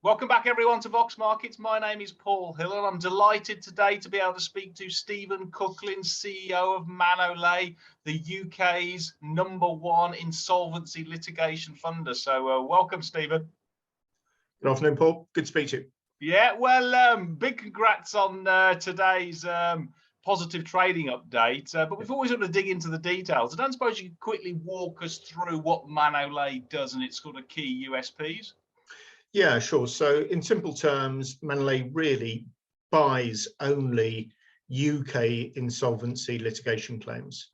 Welcome back, everyone, to Vox Markets. My name is Paul Hill, and I'm delighted today to be able to speak to Stephen Cooklin, CEO of Manole, the UK's #1 insolvency litigation funder. So welcome, Stephen. Good afternoon, Paul. Good to speak to you. Yeah, well, big congrats on today's positive trading update. But before we sort of dig into the details, I don't suppose you could quickly walk us through what Manole does and its sort of key USPs? Yeah, sure. So in simple terms, Manole really buys only UK insolvency litigation claims.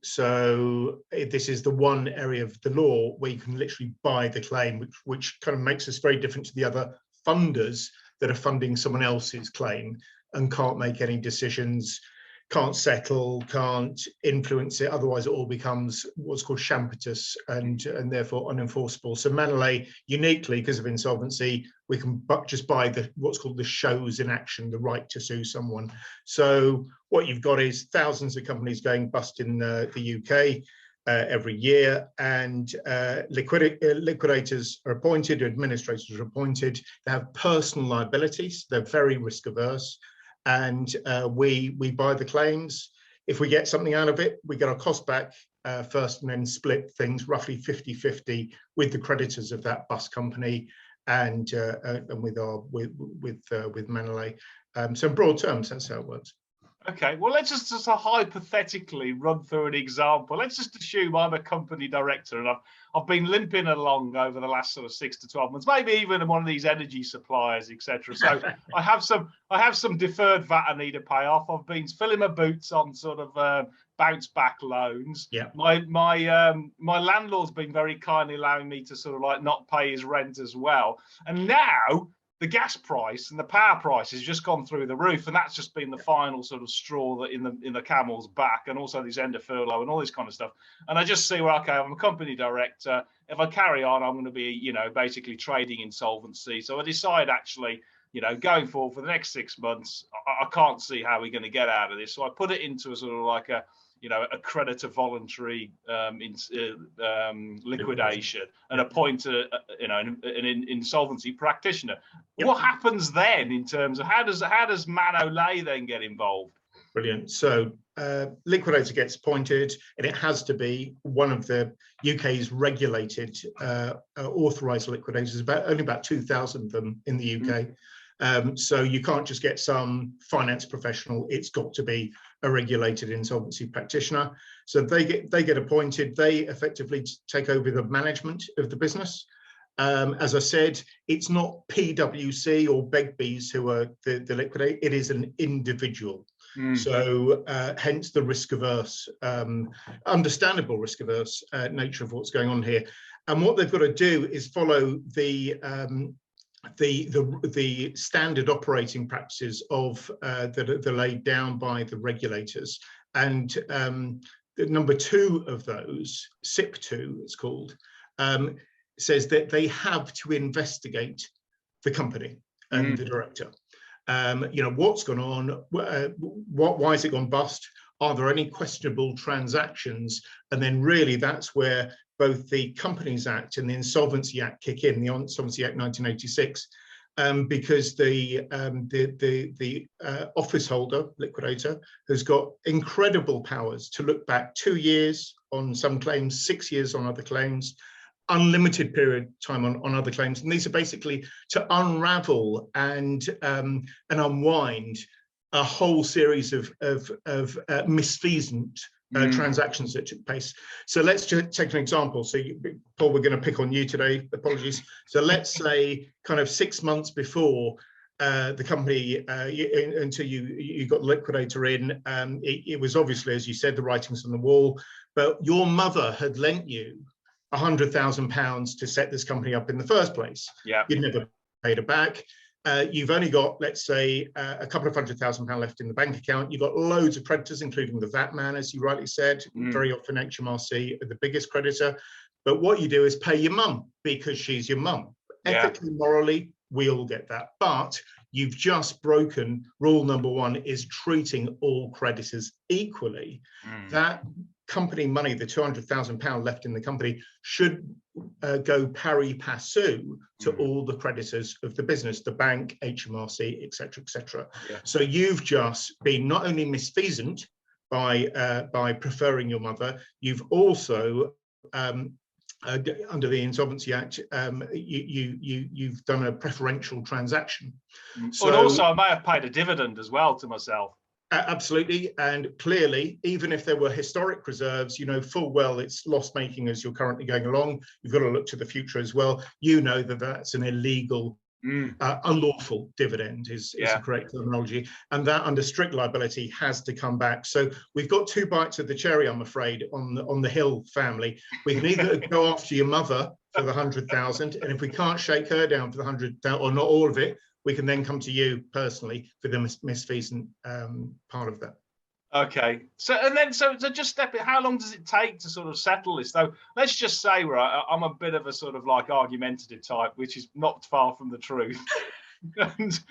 So this is the one area of the law where you can literally buy the claim, which kind of makes us very different to the other funders that are funding someone else's claim and can't make any decisions, can't settle, can't influence it. Otherwise, it all becomes what's called champertus and therefore unenforceable. So Manole, uniquely because of insolvency, we can just buy what's called the shows in action, the right to sue someone. So what you've got is thousands of companies going bust in the UK every year, and liquidators are appointed, administrators are appointed. They have personal liabilities. They're very risk averse. And we buy the claims. If we get something out of it, we get our cost back first and then split things roughly 50-50 with the creditors of that bus company and with Manole. So in broad terms, that's how it works. Okay, well, let's just hypothetically run through an example. Let's just assume I'm a company director and I've been limping along over the last sort of 6 to 12 months, maybe even one of these energy suppliers, etc. So I have some deferred VAT I need to pay off. I've been filling my boots on sort of bounce back loans. Yeah. My landlord's been very kindly allowing me to sort of like not pay his rent as well, and now the gas price and the power price has just gone through the roof, and that's just been the final sort of straw that in the camel's back, and also this end of furlough and all this kind of stuff. And I just see, well, okay, I'm a company director. If I carry on, I'm going to be, basically trading insolvency. So I decide actually, going forward for the next 6 months, I can't see how we're going to get out of this. So I put it into a sort of like a creditor voluntary liquidation and appoint an insolvency practitioner. Yep. What happens then in terms of how does Manole then get involved? Brilliant. So liquidator gets appointed, and it has to be one of the UK's regulated authorised liquidators. Only about 2,000 of them in the UK. So you can't just get some finance professional. It's got to be a regulated insolvency practitioner. So they get appointed. They effectively take over the management of the business. As I said, it's not PwC or Begbie's who are the liquidator. It is an individual. So hence the risk averse, understandable risk averse nature of what's going on here. And what they've got to do is follow the standard operating practices of that are laid down by the regulators. And the number 2 of those, SIP2 it's called, says that they have to investigate the company and the director. What's gone on, why has it gone bust? Are there any questionable transactions? And then really that's where both the Companies Act and the Insolvency Act kick in, the Insolvency Act 1986, because the office holder, liquidator, has got incredible powers to look back 2 years on some claims, 6 years on other claims, unlimited period time on other claims. And these are basically to unravel and unwind a whole series of misfeasant transactions that took place. So let's just take an example. So Paul, we're going to pick on you today, apologies. So let's say kind of 6 months before the company, until you got the liquidator in, it was obviously, as you said, the writings on the wall, but your mother had lent you £100,000 to set this company up in the first place. Yeah. You'd never paid her back. You've only got, let's say, a couple of £100,000 left in the bank account. You've got loads of creditors, including the VAT man, as you rightly said. Very often HMRC are the biggest creditor. But what you do is pay your mum because she's your mum. Yeah. Ethically, morally, we all get that. But you've just broken rule number 1, is treating all creditors equally. That company money, the £200,000 left in the company, should go pari passu to all the creditors of the business, the bank, HMRC, etc., etc. Yeah. So you've just been not only misfeasant by preferring your mother, you've also under the Insolvency Act, you've done a preferential transaction. So, and also, I may have paid a dividend as well to myself. Absolutely, and clearly, even if there were historic reserves, you know full well it's loss-making as you're currently going along. You've got to look to the future as well. You know that that's an illegal, unlawful dividend is the correct terminology, and that under strict liability has to come back. So we've got two bites of the cherry, I'm afraid, on the Hill family. We can either go after your mother for the 100,000, and if we can't shake her down for the 100,000, or not all of it, we can then come to you personally for the misfeasant part of that. Okay. So just step it. How long does it take to sort of settle this? So let's just say, right, I'm a bit of a sort of like argumentative type, which is not far from the truth. and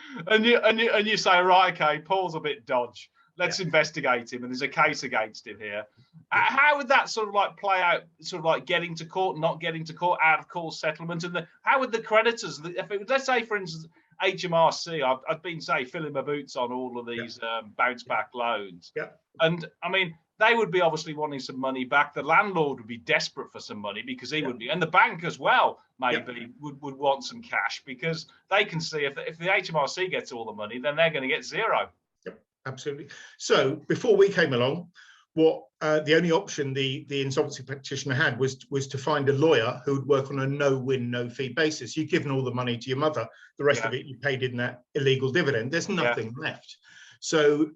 you say, right, okay, Paul's a bit dodge. Let's investigate him, and there's a case against him here. How would that sort of like play out? Sort of like getting to court, not getting to court, out of court settlement, and how would the creditors? Let's say, for instance, HMRC, I've been, say, filling my boots on all of these bounce back loans. Yeah. And I mean, they would be obviously wanting some money back. The landlord would be desperate for some money because he would be, and the bank as well, maybe would want some cash because they can see if the HMRC gets all the money, then they're going to get zero. Yep, absolutely. So before we came along, what the only option the insolvency practitioner had was to find a lawyer who would work on a no-win, no-fee basis. You've given all the money to your mother, the rest of it you paid in that illegal dividend. There's nothing left. So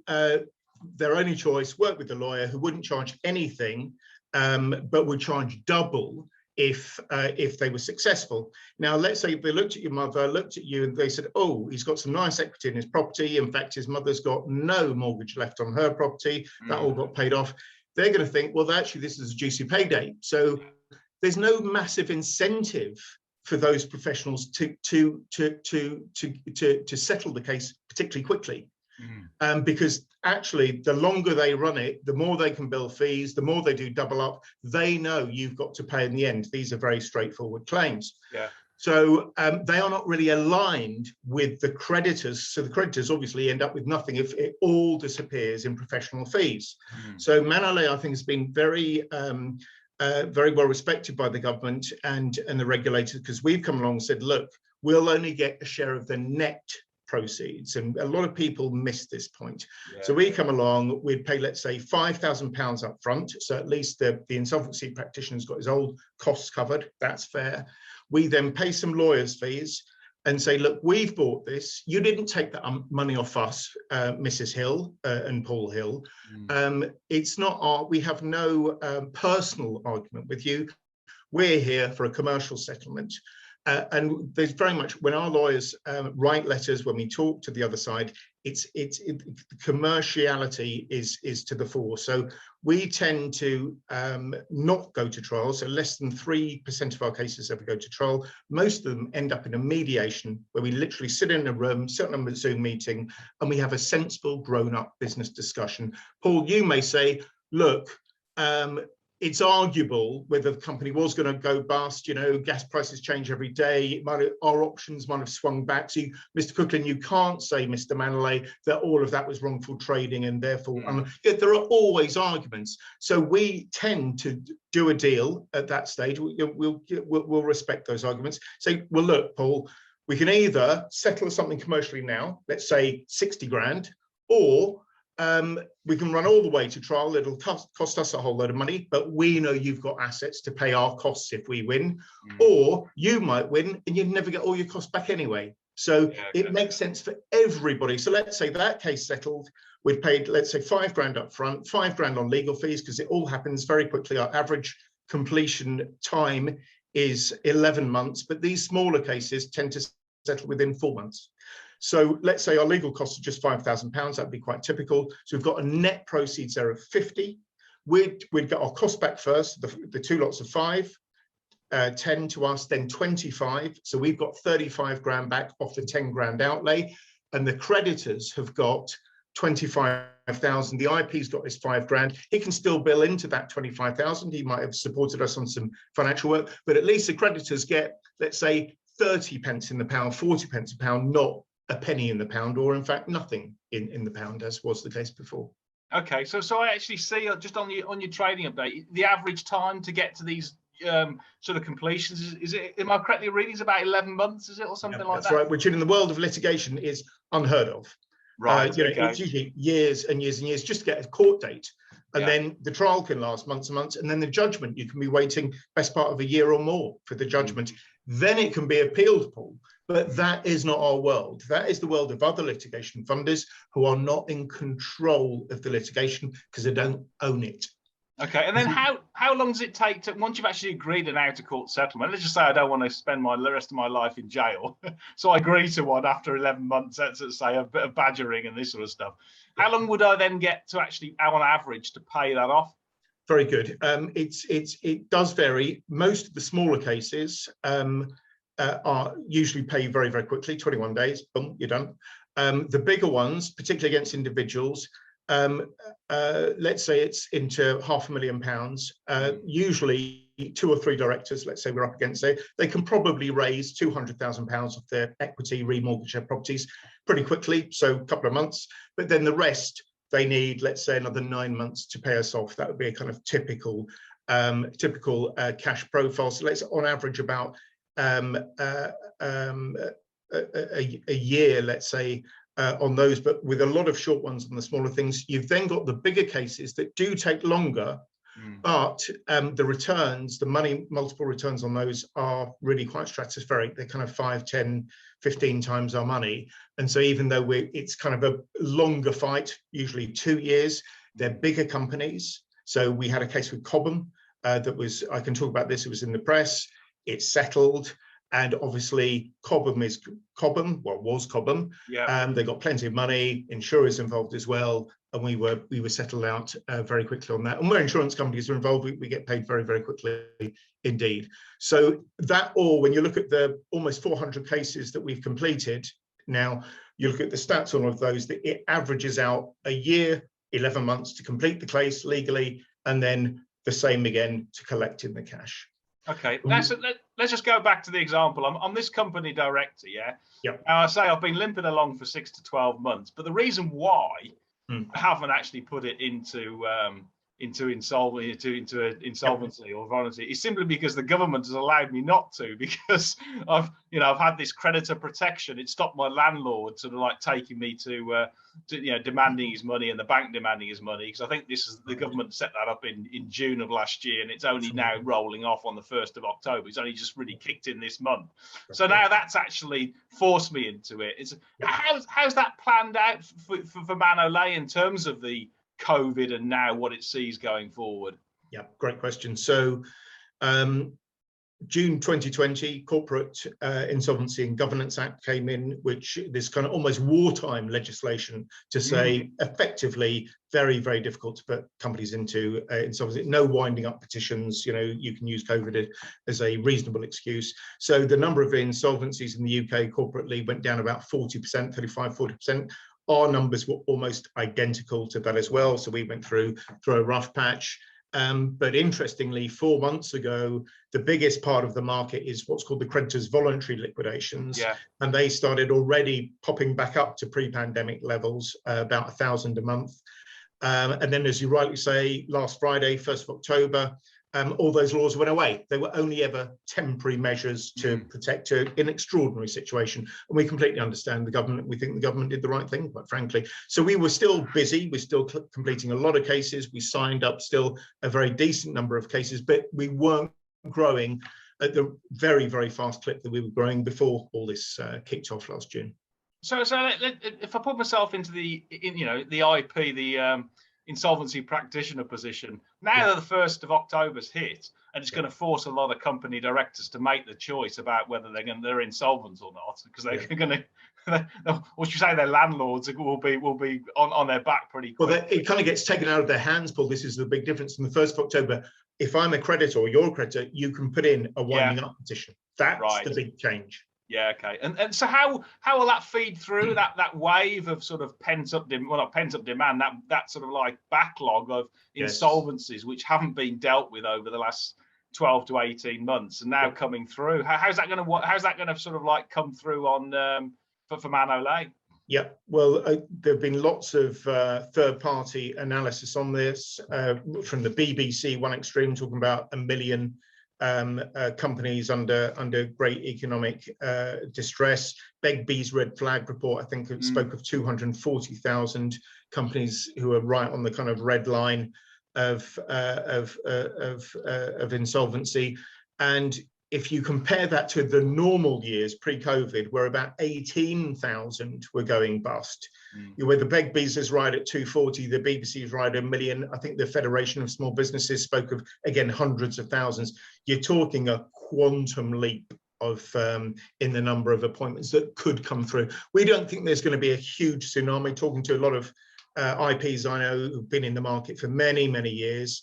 their only choice, work with the lawyer who wouldn't charge anything, but would charge double if they were successful. Now, let's say they looked at your mother, looked at you, and they said, oh, he's got some nice equity in his property. In fact, his mother's got no mortgage left on her property. That all got paid off. They're going to think, well, actually, this is a juicy payday. So there's no massive incentive for those professionals to settle the case particularly quickly. Because actually, the longer they run it, the more they can bill fees, the more they do double up. They know you've got to pay in the end. These are very straightforward claims. Yeah. So they are not really aligned with the creditors. So the creditors obviously end up with nothing if it all disappears in professional fees. So Manole, I think, has been very well respected by the government and the regulators, because we've come along and said, look, we'll only get a share of the net proceeds, and a lot of people miss this point. So we come along, we'd pay, let's say, £5,000 up front, so at least the insolvency practitioner's got his old costs covered. That's fair. We then pay some lawyers' fees and say, look, we've bought this, you didn't take that money off us, Mrs. Hill and Paul Hill. It's not we have no personal argument with you. We're here for a commercial settlement. And there's very much, when our lawyers write letters, when we talk to the other side, commerciality is to the fore. So we tend to not go to trial. So less than 3% of our cases ever go to trial. Most of them end up in a mediation where we literally sit in a room, sit on a Zoom meeting, and we have a sensible, grown-up business discussion. Paul, you may say, look, it's arguable whether the company was going to go bust. You know, gas prices change every day. Our options might have swung back. So, Mr. Cooklin, you can't say, Mr. Manole, that all of that was wrongful trading, and therefore, there are always arguments. So we tend to do a deal at that stage. We'll respect those arguments. Say, well, look, Paul, we can either settle something commercially now, let's say 60 grand, or we can run all the way to trial. It'll cost us a whole load of money, but we know you've got assets to pay our costs if we win. Or you might win and you'd never get all your costs back anyway. So it makes sense for everybody. So let's say that case settled. We'd paid, let's say, 5 grand up front, 5 grand on legal fees, because it all happens very quickly. Our average completion time is 11 months, but these smaller cases tend to settle within 4 months. So let's say our legal costs are just £5,000. That'd be quite typical. So we've got a net proceeds there of 50. We'd get our costs back first, the 2 lots of 5, 10 to us, then 25. So we've got 35 grand back off the 10 grand outlay, and the creditors have got 25 25,000. The IP's got his 5 grand. He can still bill into that 25,000. He might have supported us on some financial work, but at least the creditors get, let's say, 30 pence in the pound, 40 pence a pound, not a penny in the pound, or in fact nothing in the pound, as was the case before. Okay, so I actually see just on your trading update, the average time to get to these sort of completions is it? Am I correctly reading? It's about 11 months, is it, or something like that? That's right. Which in the world of litigation is unheard of. Right. You know, it's usually years and years and years just to get a court date, and then the trial can last months and months, and then the judgment, you can be waiting best part of a year or more for the judgment. Then it can be appealed, Paul. But that is not our world. That is the world of other litigation funders who are not in control of the litigation because they don't own it. Okay, and then how long does it take to, once you've actually agreed an out-of-court settlement, let's just say I don't want to spend the rest of my life in jail, so I agree to one after 11 months, let's say, a bit of badgering and this sort of stuff. How long would I then get to actually, on average, to pay that off? Very good. It does vary. Most of the smaller cases are usually paid very, very quickly, 21 days, boom, you're done. The bigger ones, particularly against individuals, let's say it's into £500,000, usually 2 or 3 directors, let's say we're up against it, they can probably raise £200,000 of their equity, remortgage their properties pretty quickly, so a couple of months, but then the rest, they need, let's say, another 9 months to pay us off. That would be a kind of typical cash profile. So let's, on average, about a year, let's say, on those, but with a lot of short ones on the smaller things. You've then got the bigger cases that do take longer, but the returns, the money multiple returns on those are really quite stratospheric. They're kind of 5, 10, 15 times our money. And so even though it's kind of a longer fight, usually 2 years, they're bigger companies. So we had a case with Cobham that was, I can talk about this, it was in the press, it's settled. And obviously Cobham is Cobham, well, was Cobham. Yeah. They got plenty of money, insurers involved as well, and we were settled out very quickly on that. And where insurance companies are involved, we get paid very, very quickly indeed. So that all, when you look at the almost 400 cases that we've completed now, you look at the stats on all of those, that it averages out a year, 11 months to complete the case legally, and then the same again to collect in the cash. Okay, let's just go back to the example. I'm this company director, yeah? Yep. Now, I say I've been limping along for 6 to 12 months, but the reason why I haven't actually put it into insolvency or voluntary is simply because the government has allowed me not to, because I've had this creditor protection. It stopped my landlord sort of like taking me to demanding his money and the bank demanding his money, because I think the government set that up in June of last year, and it's only now rolling off on the 1st of October. It's only just really kicked in this month. So now that's actually forced me into it. How's that planned out for Manole in terms of the COVID and now what it sees going forward? Yeah, great question. So June 2020, Corporate Insolvency and Governance Act came in, which this kind of almost wartime legislation to say effectively very, very difficult to put companies into insolvency. No winding up petitions, you can use COVID as a reasonable excuse. So the number of insolvencies in the UK corporately went down about 40%, 35, 40%. Our numbers were almost identical to that as well. So we went through a rough patch. But interestingly, 4 months ago, the biggest part of the market is what's called the creditors' voluntary liquidations. Yeah. And they started already popping back up to pre-pandemic levels, about 1,000 a month. And then, as you rightly say, last Friday, 1st of October, all those laws went away. They were only ever temporary measures to protect an extraordinary situation. And we completely understand the government. We think the government did the right thing, quite frankly. So we were still busy. We're still completing a lot of cases. We signed up still a very decent number of cases, but we weren't growing at the very, very fast clip that we were growing before all this kicked off last June. So if I put myself into the IP, the insolvency practitioner position, now that the 1st of October's hit, and it's going to force a lot of company directors to make the choice about whether they're insolvent or not, because they're going to, or should you say, their landlords will be on their back pretty quick. Well, it kind of gets taken out of their hands, Paul. This is the big difference. On the 1st of October, if I'm a creditor or you're a creditor, you can put in a winding up petition. That's the big change. Yeah, okay. And so how will that feed through that wave of sort of pent up not pent up demand, that sort of like backlog of insolvencies which haven't been dealt with over the last 12 to 18 months and now coming through? How's that going to sort of like come through on for Manole? Yeah, well, there have been lots of third-party analysis on this from the BBC, one extreme, talking about 1 million companies under great economic distress. Begbie's red flag report, I think, spoke of 240,000 companies who are right on the kind of red line of insolvency. And if you compare that to the normal years pre-COVID, where about 18,000 were going bust, where the Begbie's is right at 240, the BBC is right at 1 million. I think the Federation of Small Businesses spoke of, again, hundreds of thousands. You're talking a quantum leap of in the number of appointments that could come through. We don't think there's going to be a huge tsunami. Talking to a lot of IPs I know who've been in the market for many, many years,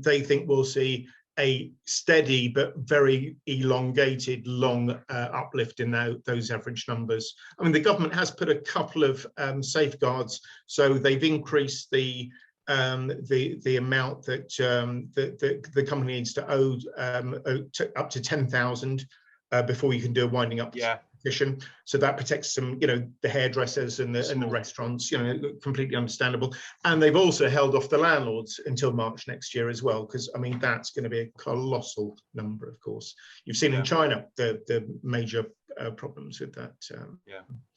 they think we'll see a steady but very elongated, long uplift in those average numbers. I mean, the government has put a couple of safeguards, so they've increased the amount that the company needs to owe up to 10,000 before you can do a winding up petition. So that protects some, the hairdressers and the restaurants, completely understandable. And they've also held off the landlords until March next year as well, because I mean that's going to be a colossal number. Of course, you've seen in China the major problems with that.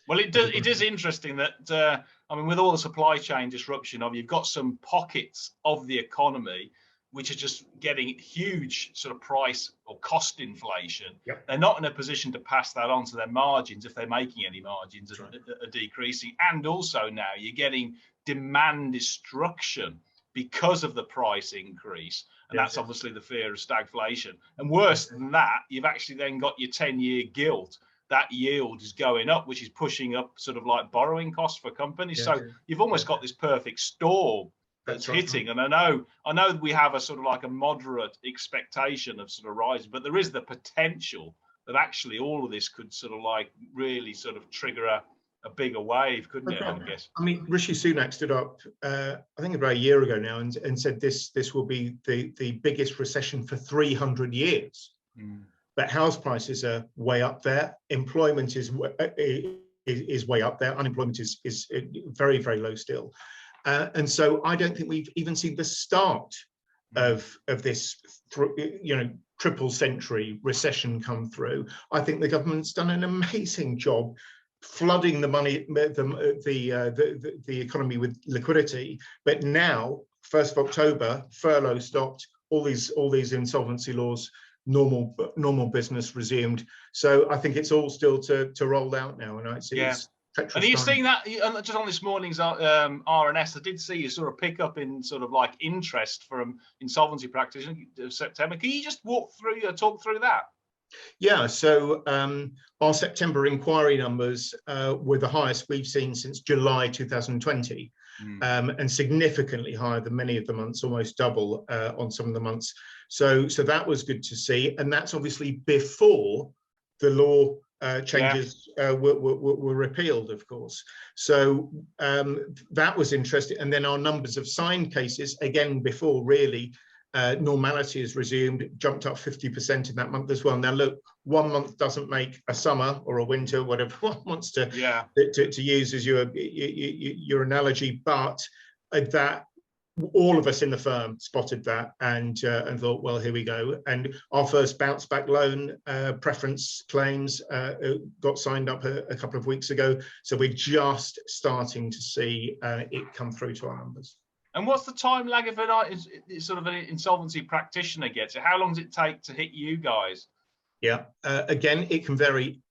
Well, it is interesting that I mean, with all the supply chain disruption, you've got some pockets of the economy which are just getting huge sort of price or cost inflation. They're not in a position to pass that on to their margins if they're making any margins are decreasing. And also now you're getting demand destruction because of the price increase. And that's obviously the fear of stagflation. And worse than that, you've actually then got your 10-year gilt. That yield is going up, which is pushing up sort of like borrowing costs for companies. So you've almost got this perfect storm that's hitting. And I know we have a sort of like a moderate expectation of sort of rising, but there is the potential that actually all of this could sort of like really sort of trigger a bigger wave, couldn't it? I guess. I mean, Rishi Sunak stood up, I think about a year ago now, and said this will be the biggest recession for 300 years. But house prices are way up there. Employment is way up there. Unemployment is very, very low still. And so I don't think we've even seen the start of this, triple century recession come through. I think the government's done an amazing job flooding the money, the economy with liquidity. But now, 1st of October, furlough stopped. All these insolvency laws, normal business resumed. So I think it's all still to roll out now, and it's and are you seeing that just on this morning's RNS? I did see you sort of pick up in sort of like interest from insolvency practitioners of September. Can you just talk through that? Yeah, so our September inquiry numbers were the highest we've seen since July 2020, and significantly higher than many of the months, almost double on some of the months. So that was good to see, and that's obviously before the law changes were repealed, of course. So that was interesting. And then our numbers of signed cases, again, before really normality has resumed, jumped up 50% in that month as well. Now, look, 1 month doesn't make a summer or a winter, whatever one wants to use as your analogy, but that all of us in the firm spotted that and thought, well, here we go. And our first bounce back loan preference claims got signed up a couple of weeks ago. So we're just starting to see it come through to our numbers. And what's the time lag if sort of an insolvency practitioner gets it? How long does it take to hit you guys? Yeah, again, it can vary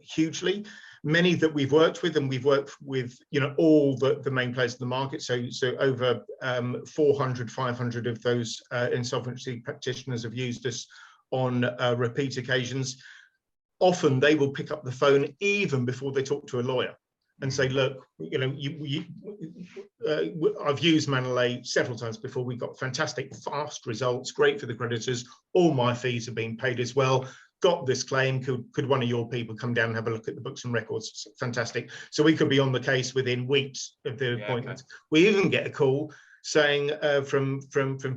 hugely. Many that we've worked with, and we've worked with, all the main players in the market. So over 400, 500 of those insolvency practitioners have used us on repeat occasions. Often they will pick up the phone even before they talk to a lawyer and say, look, I've used Manole several times before. We got fantastic, fast results, great for the creditors. All my fees have been paid as well. got this claim. Could one of your people come down and have a look at the books and records? Fantastic. So we could be on the case within weeks of the appointment. Okay. We even get a call saying from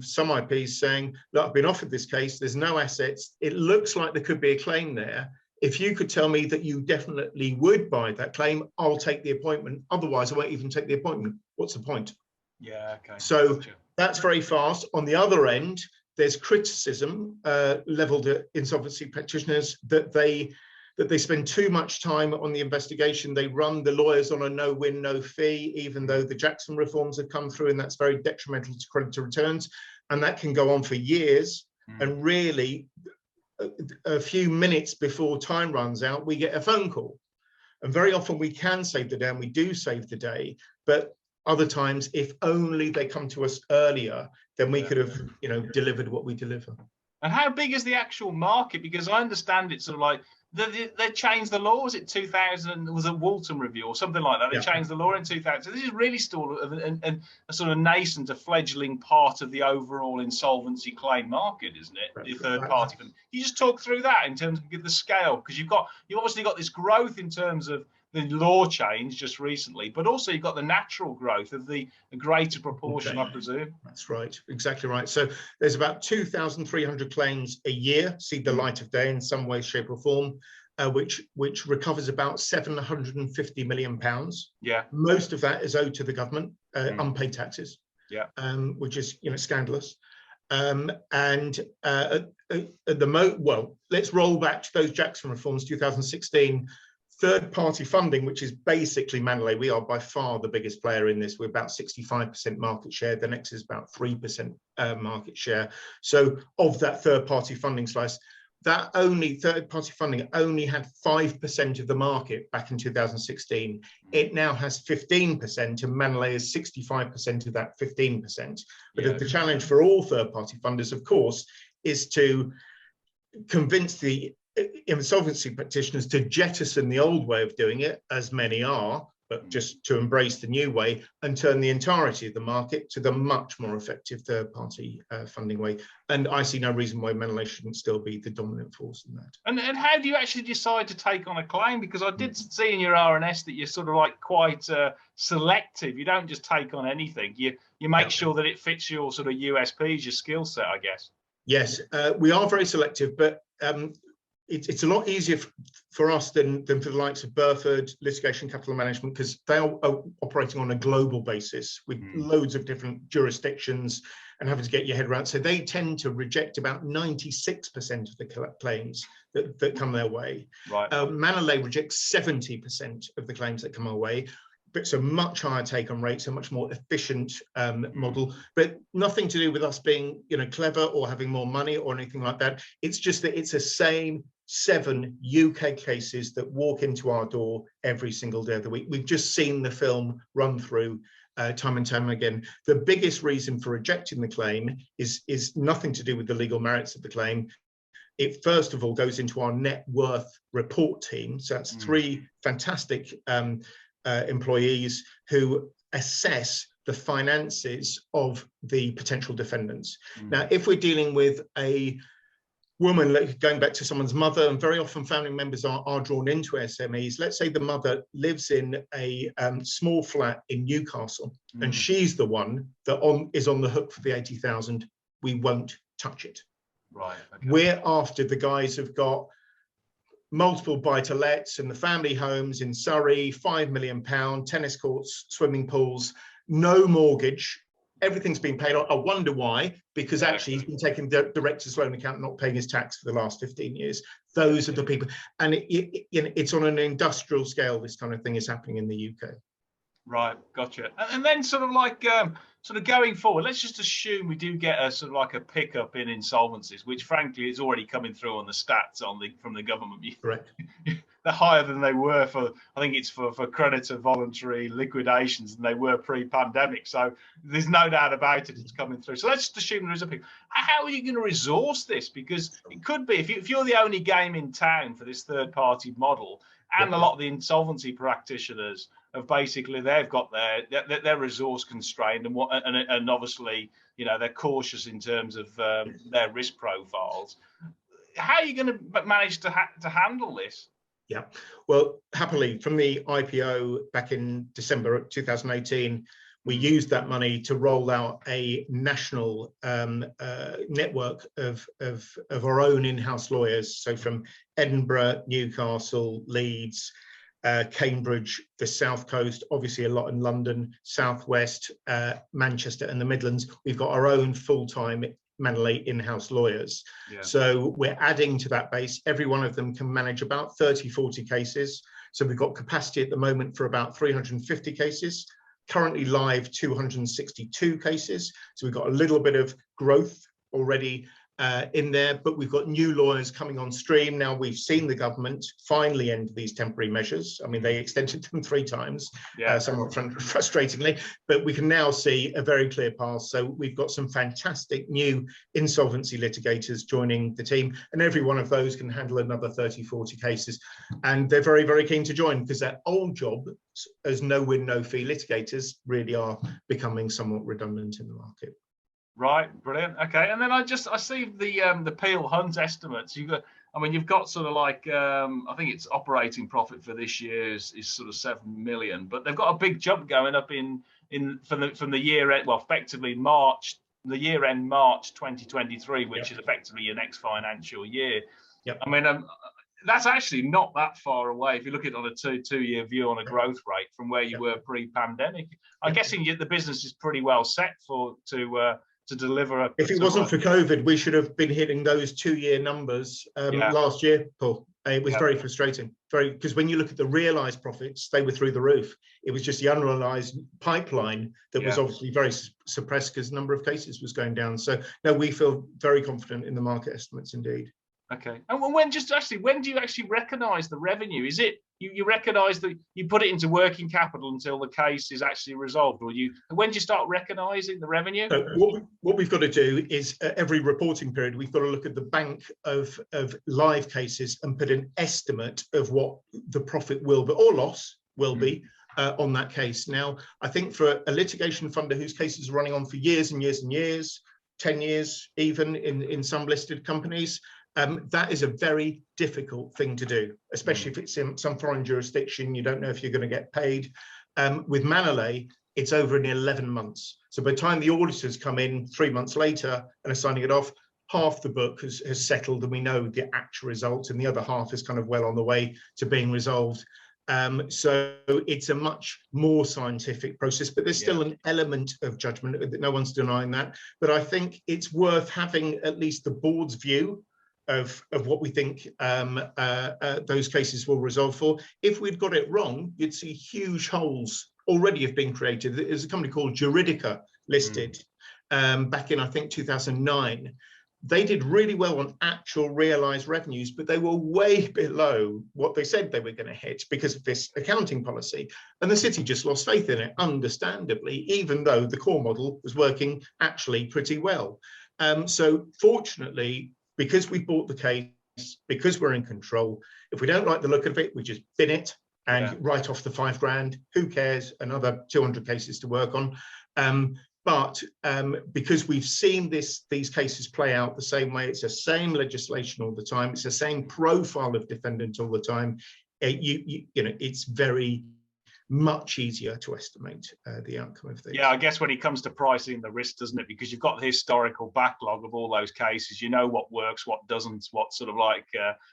some IPs saying, look, I've been offered this case, there's no assets, it looks like there could be a claim there. If you could tell me that you definitely would buy that claim, I'll take the appointment. Otherwise, I won't even take the appointment. What's the point? Yeah, okay. So gotcha. That's very fast. On the other end, there's criticism leveled at insolvency practitioners that they spend too much time on the investigation. They run the lawyers on a no-win, no-fee, even though the Jackson reforms have come through, and that's very detrimental to creditor returns. And that can go on for years. And really, a few minutes before time runs out, we get a phone call. And very often we can save the day, and we do save the day. But other times, if only they come to us earlier, then we could have, delivered what we deliver. And how big is the actual market? Because I understand it's sort of like they changed the law. Was it 2000? It was a Walton review or something like that. They changed the law in 2000. So this is really still a sort of nascent, a fledgling part of the overall insolvency claim market, isn't it? The third party. Can you just talk through that in terms of the scale? Because you've obviously got this growth in terms of the law change just recently, but also you've got the natural growth of the greater proportion, I presume. That's right, exactly right. So there's about 2,300 claims a year see the light of day in some way, shape, or form, which recovers about £750 million. Yeah, most of that is owed to the government, unpaid taxes. Yeah, which is scandalous. And at the well, let's roll back to those Jackson reforms, 2016. Third-party funding, which is basically Manole, we are by far the biggest player in this. We're about 65% market share. The next is about 3% market share. So of that third-party funding slice, that third-party funding only had 5% of the market back in 2016. It now has 15%, and Manole is 65% of that 15%. But the challenge for all third-party funders, of course, is to convince the insolvency practitioners to jettison the old way of doing it, as many are, but just to embrace the new way and turn the entirety of the market to the much more effective third-party funding way. And I see no reason why Manole shouldn't still be the dominant force in that. And how do you actually decide to take on a claim? Because I did see in your RNS that you're sort of like quite selective. You don't just take on anything. You make sure that it fits your sort of USPs, your skill set, I guess. Yes, we are very selective, but it's a lot easier for us than for the likes of Burford, litigation capital management, because they are operating on a global basis with loads of different jurisdictions and having to get your head around. So they tend to reject about 96% of the claims that come their way. Right. Manole rejects 70% of the claims that come our way. It's a much higher take-on rate, a much more efficient model, but nothing to do with us being, clever or having more money or anything like that. It's just that it's the same 7 UK cases that walk into our door every single day of the week. We've just seen the film run through time and time again. The biggest reason for rejecting the claim is nothing to do with the legal merits of the claim. It first of all goes into our net worth report team. So that's 3 fantastic employees who assess the finances of the potential defendants. Now, if we're dealing with a woman, going back to someone's mother, and very often family members are drawn into SMEs. Let's say the mother lives in a small flat in Newcastle, and she's the one that is on the hook for the 80,000. We won't touch it. Right. Okay. We're after the guys who've got multiple buy-to-lets and the family homes in Surrey, £5 million, tennis courts, swimming pools, no mortgage. Everything's been paid on. I wonder why, because actually he's been taking the director's loan account, not paying his tax for the last 15 years. Those are the people. And it's on an industrial scale, this kind of thing is happening in the UK. Right, gotcha. And then sort of like sort of going forward, let's just assume we do get a sort of like a pickup in insolvencies, which frankly is already coming through on the stats from the government. Correct. They're higher than they were for, I think it's for creditor voluntary liquidations than they were pre-pandemic. So there's no doubt about it, it's coming through. So let's just assume there is a pickup. How are you going to resource this? Because it could be, if you're the only game in town for this third-party model, and a lot of the insolvency practitioners have basically, they've got their resource constrained, and obviously they're cautious in terms of their risk profiles. how are you going to manage to handle this? Yeah, well, happily, from the IPO back in December 2018, we used that money to roll out a national network of our own in-house lawyers. So from Edinburgh, Newcastle, Leeds, Cambridge, the South Coast, obviously a lot in London, Southwest, Manchester and the Midlands. We've got our own full-time Manole in-house lawyers. Yeah. So we're adding to that base. Every one of them can manage about 30, 40 cases. So we've got capacity at the moment for about 350 cases, currently live 262 cases. So we've got a little bit of growth already in there, but we've got new lawyers coming on stream. Now we've seen the government finally end these temporary measures. I mean, they extended them 3 times, somewhat frustratingly, but we can now see a very clear path. So we've got some fantastic new insolvency litigators joining the team, and every one of those can handle another 30, 40 cases. And they're very, very keen to join because their old job as no-win, no-fee litigators really are becoming somewhat redundant in the market. Right, brilliant. Okay, and then I see the Peel Hunt estimates. You've got sort of like I think it's operating profit for this year is sort of 7 million, but they've got a big jump going up from the year end, well, effectively March, the year end March 2023, which is effectively your next financial year. Yep. I mean, that's actually not that far away if you look at it on a two-year view on a growth rate from where you were pre-pandemic. I'm guessing the business is pretty well set to deliver. If it wasn't for COVID, we should have been hitting those 2-year numbers last year, Paul. It was very frustrating, because when you look at the realised profits, they were through the roof. It was just the unrealised pipeline that was obviously very suppressed because the number of cases was going down. So no, we feel very confident in the market estimates indeed. Okay, and when do you actually recognise the revenue? Is it you recognise that you put it into working capital until the case is actually resolved, or when do you start recognising the revenue? So what we've got to do is every reporting period we've got to look at the bank of live cases and put an estimate of what the profit will be or loss will be on that case. Now, I think for a litigation funder whose case is running on for years and years and years, 10 years even in some listed companies, that is a very difficult thing to do, especially if it's in some foreign jurisdiction. You don't know if you're going to get paid. With Manole, it's over in 11 months. So by the time the auditors come in 3 months later and are signing it off, half the book has settled and we know the actual results, and the other half is kind of well on the way to being resolved. So it's a much more scientific process, but there's still an element of judgment. No one's denying that. But I think it's worth having at least the board's view of what we think those cases will resolve for. If we'd got it wrong, you'd see huge holes already have been created. There's a company called Juridica listed back in, I think, 2009. They did really well on actual realized revenues, but they were way below what they said they were going to hit because of this accounting policy. And the city just lost faith in it, understandably, even though the core model was working actually pretty well. So fortunately, because we bought the case, because we're in control, if we don't like the look of it, we just bin it and write off the 5 grand. Who cares? Another 200 cases to work on. But because we've seen these cases play out the same way, it's the same legislation all the time, it's the same profile of defendant all the time, you know, it's very much easier to estimate the outcome of these. Yeah, I guess when it comes to pricing the risk, doesn't it? Because you've got the historical backlog of all those cases, you know what works, what doesn't, what sort of like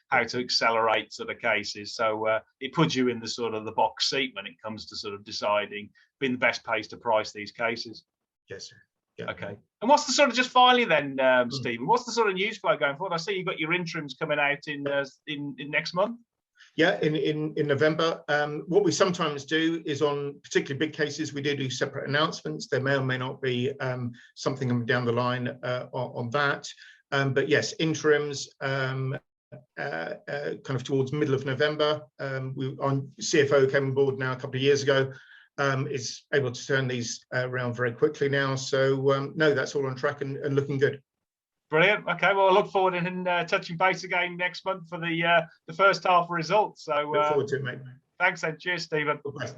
how to accelerate sort of cases. So it puts you in the sort of the box seat when it comes to sort of deciding being the best place to price these cases. Yes, sir. Yeah. Okay. And what's the sort of, just finally then, Stephen, what's the sort of news flow going forward? I see you've got your interims coming out in next month. Yeah, in November. What we sometimes do is on particularly big cases, we do separate announcements. There may or may not be something down the line on that. But yes, interims kind of towards middle of November. CFO came on board now a couple of years ago. Is able to turn these around very quickly now. So no, that's all on track and looking good. Brilliant. Okay, well, I look forward in touching base again next month for the first half results. So look forward to it, mate. Thanks, and cheers, Stephen. Bye.